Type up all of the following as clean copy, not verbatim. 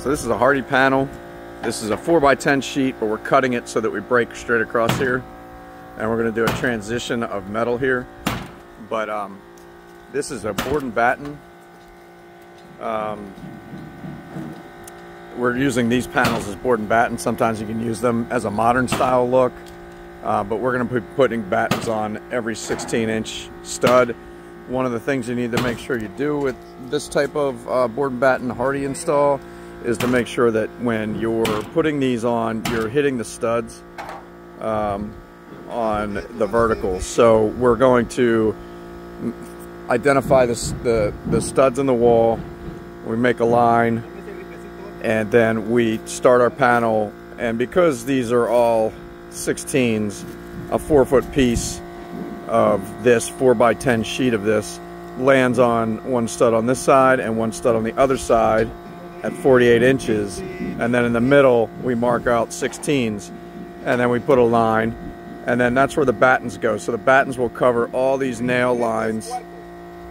So this is a Hardie panel. This is a 4x10 sheet, but we're cutting it so that we break straight across here. And we're going to do a transition of metal here. But this is a board batten. We're using these panels as board and batten. Sometimes you can use them as a modern style look. But we're going to be putting battens on every 16-inch stud. One of the things you need to make sure you do with this type of board and batten Hardie install is to make sure that when you're putting these on, you're hitting the studs on the verticals. So we're going to identify the studs in the wall. We make a line, and then we start our panel. And because these are all 16s, a 4-foot piece of this 4x10 sheet of this lands on one stud on this side and one stud on the other side at 48 inches, and then in the middle we mark out 16s, and then we put a line, and then that's where the battens go. So the battens will cover all these nail lines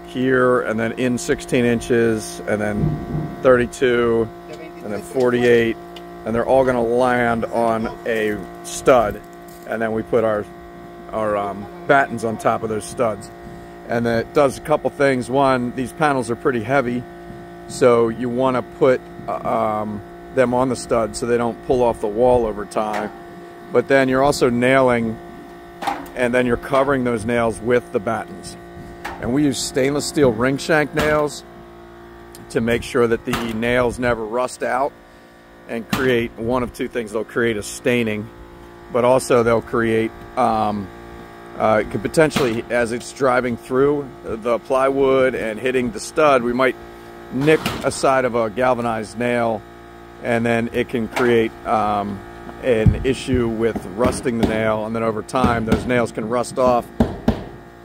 here, and then in 16 inches, and then 32, and then 48, and they're all going to land on a stud, and then we put our battens on top of those studs. And it does a couple things. One, these panels are pretty heavy, so you want to put them on the stud so they don't pull off the wall over time. But then you're also nailing, and then you're covering those nails with the battens. And we use stainless steel ring shank nails to make sure that the nails never rust out and create one of two things. They'll create a staining, but also they'll create, it could potentially, as it's driving through the plywood and hitting the stud, we might nick a side of a galvanized nail, and then it can create an issue with rusting the nail, and then over time those nails can rust off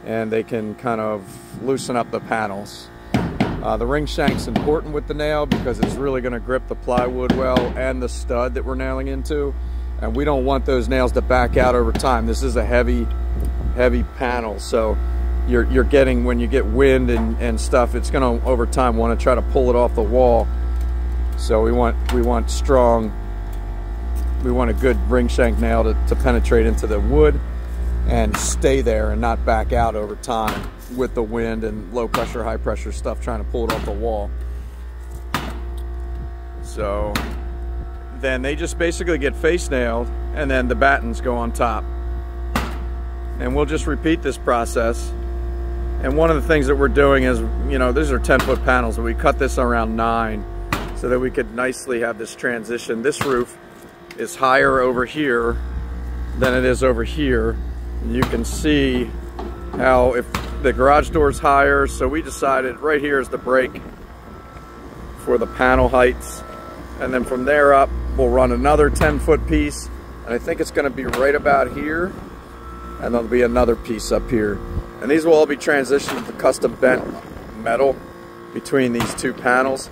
and they can kind of loosen up the panels. The ring shank's important with the nail because it's really going to grip the plywood well and the stud that we're nailing into, and we don't want those nails to back out over time. This is a heavy panel, so you're getting, when you get wind and stuff, it's going to over time want to try to pull it off the wall. So we want strong, we want a good ring shank nail to penetrate into the wood and stay there and not back out over time with the wind and low pressure, high pressure stuff trying to pull it off the wall. So then they just basically get face nailed, and then the battens go on top. And we'll just repeat this process. And one of the things that we're doing is, you know, these are 10-foot panels, and we cut this around 9 so that we could nicely have this transition. This roof is higher over here than it is over here. And you can see how if the garage door is higher, so we decided right here is the break for the panel heights. And then from there up, we'll run another 10-foot piece. And I think it's going to be right about here. And there'll be another piece up here. And these will all be transitioned to custom bent metal between these two panels.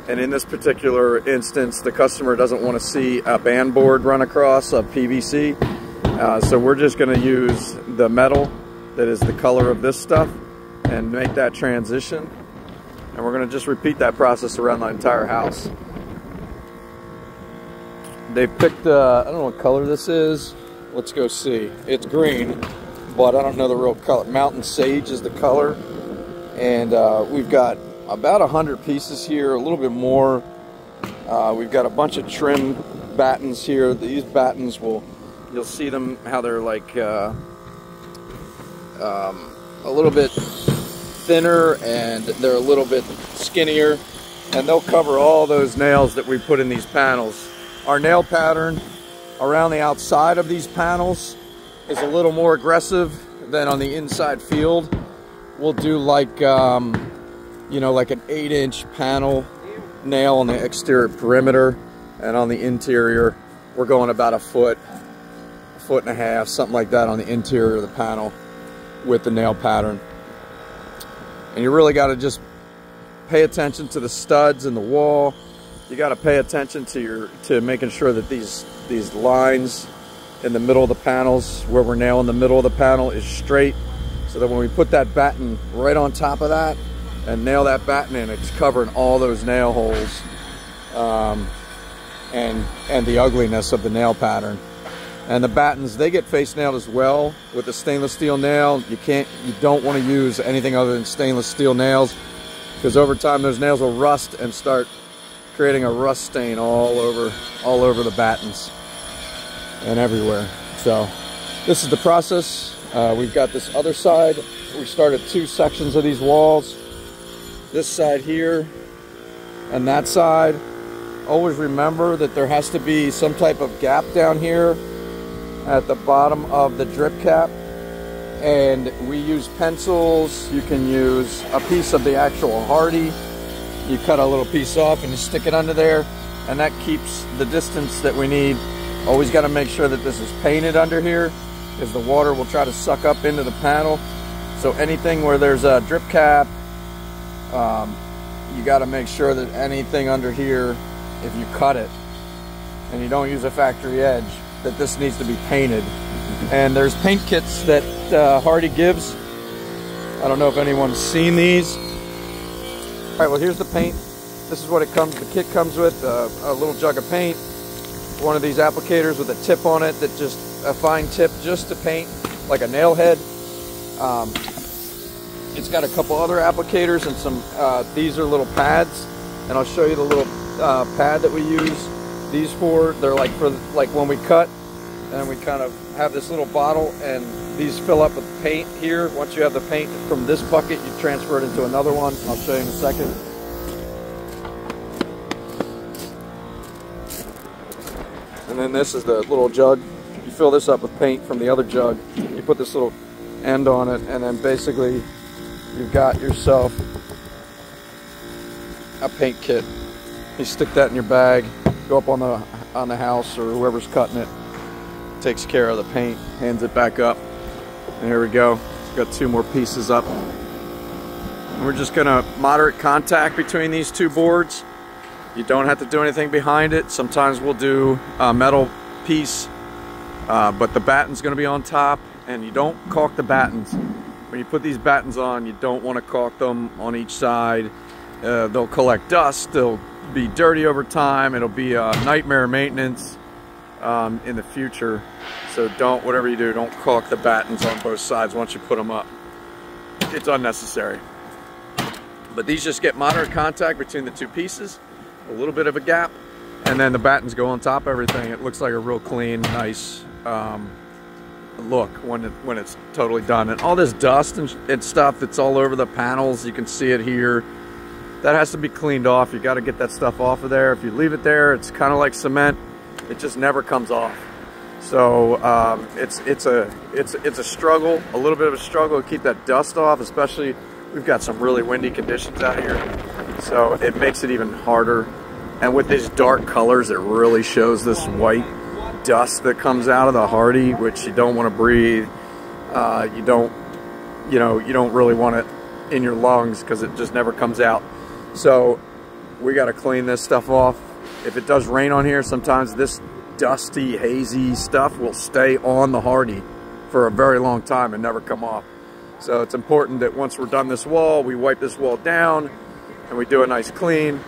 And in this particular instance, the customer doesn't want to see a band board run across a PVC. So we're just going to use the metal that is the color of this stuff and make that transition. And we're going to just repeat that process around the entire house. They picked, I don't know what color this is. Let's go see. It's green, but I don't know the real color. Mountain Sage is the color. And we've got about 100 pieces here, a little bit more. We've got a bunch of trim battens here. These battens you'll see them, how they're like a little bit thinner and they're a little bit skinnier. And they'll cover all those nails that we put in these panels. Our nail pattern around the outside of these panels is a little more aggressive than on the inside field. We'll do like, you know, like an 8-inch panel nail on the exterior perimeter, and on the interior, we're going about a foot and a half, something like that on the interior of the panel with the nail pattern. And you really got to just pay attention to the studs in the wall. You got to pay attention to making sure that these lines in the middle of the panels, where we're nailing the middle of the panel, is straight, so that when we put that batten right on top of that and nail that batten in, it's covering all those nail holes and the ugliness of the nail pattern. And the battens, they get face nailed as well with the stainless steel nail. You don't want to use anything other than stainless steel nails, because over time those nails will rust and start creating a rust stain all over the battens and everywhere. So this is the process. We've got this other side. We started 2 sections of these walls. This side here and that side. Always remember that there has to be some type of gap down here at the bottom of the drip cap. And we use pencils. You can use a piece of the actual Hardie. You cut a little piece off and you stick it under there, and that keeps the distance that we need. Always got to make sure that this is painted under here, because the water will try to suck up into the panel. So anything where there's a drip cap, you got to make sure that anything under here, if you cut it and you don't use a factory edge, that this needs to be painted. And there's paint kits that Hardie gives. I don't know if anyone's seen these. All right, well, here's the paint. This is what it comes. The kit comes with a little jug of paint, one of these applicators with a tip on it, that just a fine tip just to paint like a nail head. It's got a couple other applicators and some. These are little pads, and I'll show you the little pad that we use these for. They're like for when we cut, and we kind of have this little bottle, and these fill up with paint here. Once you have the paint from this bucket, you transfer it into another one. I'll show you in a second. And then this is the little jug. You fill this up with paint from the other jug. You put this little end on it, and then basically you've got yourself a paint kit. You stick that in your bag, go up on the house, or whoever's cutting it takes care of the paint, hands it back up. And here we go. Got 2 more pieces up. And we're just gonna moderate contact between these 2 boards. You don't have to do anything behind it. Sometimes we'll do a metal piece, but the batten's gonna be on top, and you don't caulk the battens. When you put these battens on, you don't want to caulk them on each side. They'll collect dust, they'll be dirty over time, it'll be a nightmare maintenance in the future. So whatever you do, don't caulk the battens on both sides once you put them up. It's unnecessary. But these just get moderate contact between the 2 pieces, a little bit of a gap, and then the battens go on top of everything. It looks like a real clean, nice look when it's totally done. And all this dust and stuff that's all over the panels, you can see it here, that has to be cleaned off. You got to get that stuff off of there. If you leave it there, it's kind of like cement. It just never comes off. So it's a struggle, a little bit of a struggle to keep that dust off, especially we've got some really windy conditions out here. So it makes it even harder. And with these dark colors, it really shows this white dust that comes out of the Hardie, which you don't want to breathe. You don't really want it in your lungs, because it just never comes out. So we got to clean this stuff off. If it does rain on here, sometimes this dusty, hazy stuff will stay on the Hardie for a very long time and never come off. So it's important that once we're done this wall, we wipe this wall down and we do a nice clean,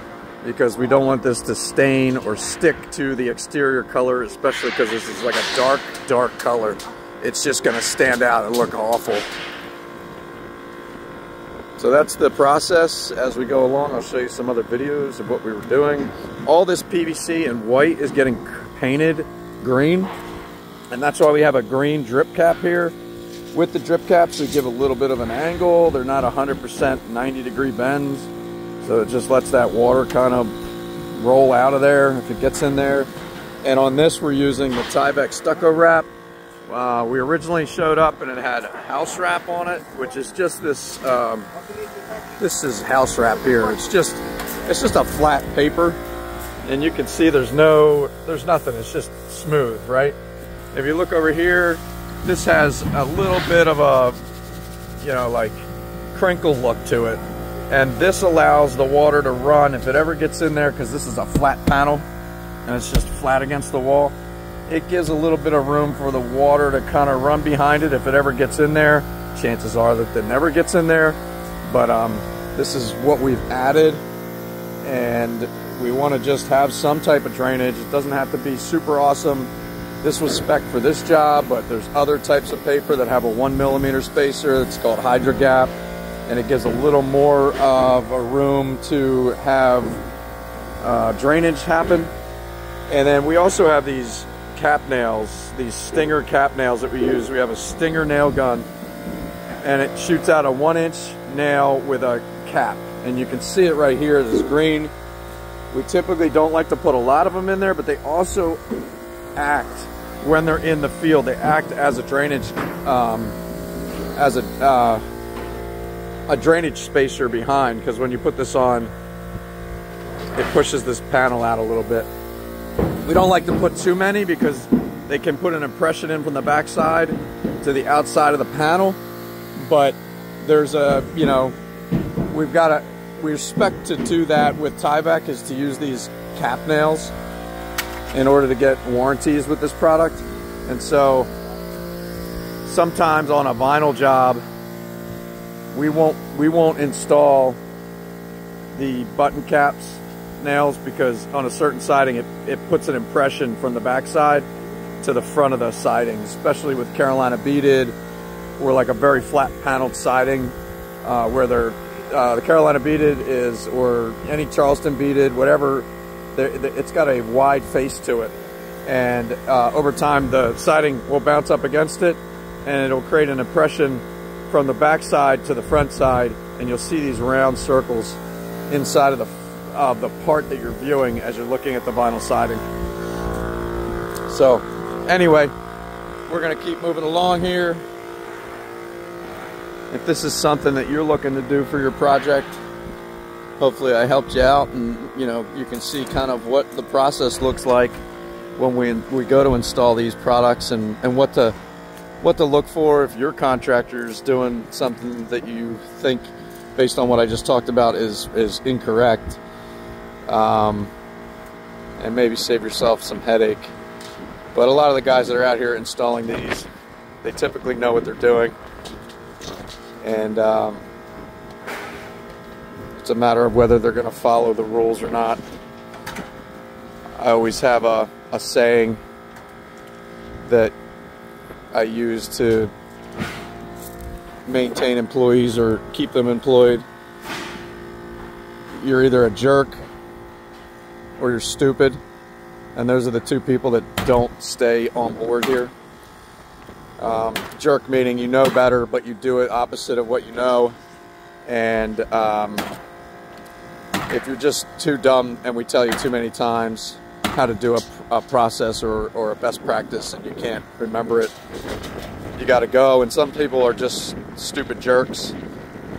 because we don't want this to stain or stick to the exterior color, especially because this is like a dark color. It's just going to stand out and look awful. So that's the process as we go along. I'll show you some other videos of what we were doing. All this PVC and white is getting painted green, and that's why we have a green drip cap here. With the drip caps, we give a little bit of an angle. They're not 100% 90-degree bends, so it just lets that water kind of roll out of there if it gets in there. And on this, we're using the Tyvek stucco wrap. We originally showed up and it had house wrap on it, which is just this. This is house wrap here. It's just a flat paper, and you can see there's nothing. It's just smooth, right? If you look over here, this has a little bit of a, like crinkle look to it, and this allows the water to run if it ever gets in there, because this is a flat panel and it's just flat against the wall. It gives a little bit of room for the water to kind of run behind it if it ever gets in there. Chances are that it never gets in there, but this is what we've added, and We want to just have some type of drainage. It doesn't have to be super awesome. This was spec for this job, but there's other types of paper that have a 1mm spacer. It's called Hydro Gap, and it gives a little more of a room to have drainage happen. And then we also have these cap nails, these Stinger cap nails that we use. We have a Stinger nail gun, and it shoots out a 1-inch nail with a cap. And you can see it right here, this green. We typically don't like to put a lot of them in there, but they also act, when they're in the field, they act as a drainage, as a drainage spacer behind, because when you put this on, it pushes this panel out a little bit. We don't like to put too many because they can put an impression in from the backside to the outside of the panel, but there's a, you know, we expect to do that with Tyvek, is to use these cap nails in order to get warranties with this product. And so sometimes on a vinyl job, we won't install the button caps nails, because on a certain siding it puts an impression from the backside to the front of the siding, especially with Carolina beaded or like a very flat paneled siding, where they're the Carolina beaded is, or any Charleston beaded, whatever, it's got a wide face to it, and over time the siding will bounce up against it and it'll create an impression from the back side to the front side, and you'll see these round circles inside of the part that you're viewing as you're looking at the vinyl siding. So anyway, we're going to keep moving along here. If this is something that you're looking to do for your project, hopefully I helped you out, and you know, you can see kind of what the process looks like when we go to install these products, and what to look for if your contractor is doing something that you think, based on what I just talked about, is incorrect, and maybe save yourself some headache. But a lot of the guys that are out here installing these, they typically know what they're doing, and it's a matter of whether they're going to follow the rules or not. I always have a saying that I use to maintain employees or keep them employed. You're either a jerk or you're stupid, and those are the two people that don't stay on board here. Jerk meaning you know better, but you do it opposite of what you know. And if you're just too dumb and we tell you too many times how to do a process or a best practice and you can't remember it, you got to go. And some people are just stupid jerks,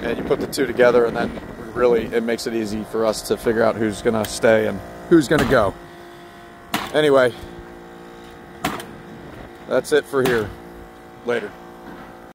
and you put the two together, and then really it makes it easy for us to figure out who's going to stay and who's going to go. Anyway, that's it for here. Later.